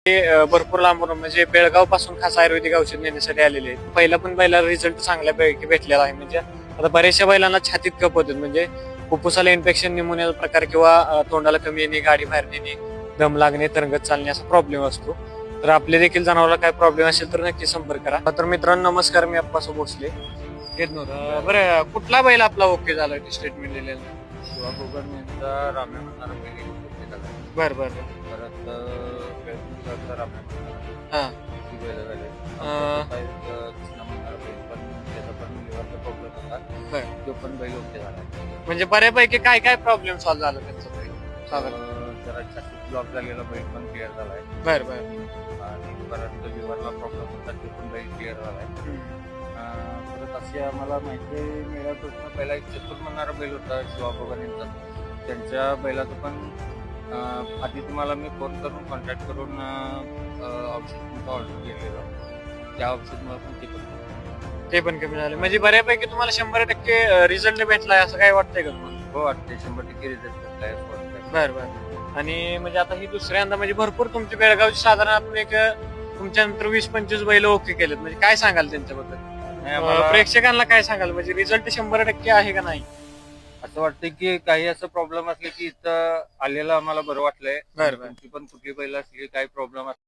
भरपूर लांबून म्हणजे बेळगाव पासून खास आयुर्वेदिक औषध नेण्यासाठी आलेले आहेत. पहिला पण बैलाला रिझल्ट चांगल्यापैकी भेटलेला आहे. म्हणजे आता बऱ्याचशा बैलांना छातीत कप होते, म्हणजे फुफ्फुसाला इन्फेक्शन, निमोनियाचा प्रकार किंवा तोंडाला कमी येणे, गाडी बाहेर नेणे, दम लागणे, तरंगत चालणे असा प्रॉब्लेम असतो. तर आपले देखील जनावराला काय प्रॉब्लेम असेल तर नक्की संपर्क करा. तर मित्रांनो नमस्कार, मी अप्पासो भोसले. घेत नव्हतं बरं. कुठला बैल आपला ओके झाला स्टेटमेंट दिलेला? शिवा गोगन यांचा राम्या म्हणणारा बैल ओके झाला. बरं बरं. परत बेळगावचा राम्या हा. ती बैल झाले. कृष्णा म्हणणारा बैल पण त्याचा पण लिव्हरचा प्रॉब्लेम होता. बरं. तो पण बैल ओके झाला. म्हणजे बऱ्यापैकी काय काय प्रॉब्लेम सॉल्व्ह झाला त्यांचा बैल साधारण? जरा छातीत ब्लॉक झालेला बैल पण क्लिअर झालाय. बरं बरं. आणि परत लिव्हरला प्रॉब्लेम होता तो पण बैल क्लिअर झालाय. परत असे आम्हाला माहिती मिळाल्यापासून पहिला एक चतुर म्हणणारा बैल होता शिवा गोगन यांचा. त्यांच्या बैलाचं पण आधी तुम्हाला मी फोन करून कॉन्टॅक्ट करून औषध तुमचं ऑर्डर केलेलं. त्या औषधमुळे पण ते पण कमी झाले. म्हणजे बऱ्यापैकी तुम्हाला 100% रिझल्ट भेटलाय असं काय वाटतंय का तुम्हाला? हो वाटते 100% रिझल्ट भेटलाय असं वाटतंय. बरं बरं. आणि म्हणजे आता ही दुसऱ्यांदा म्हणजे भरपूर तुमची बेळगावची साधारण आपण एक तुमच्यानंतर 20-25 बैल ओके केलेत. म्हणजे काय सांगाल त्यांच्याबद्दल? प्रेक्षकांना काय सांगाल? म्हणजे रिझल्ट 100% आहे का नाही? असं वाटतं की काही असं प्रॉब्लेम असले की इथं आलेलं आम्हाला बरं वाटलंय. बरं बरं. तुमची पण कुठली बैल असली काही प्रॉब्लेम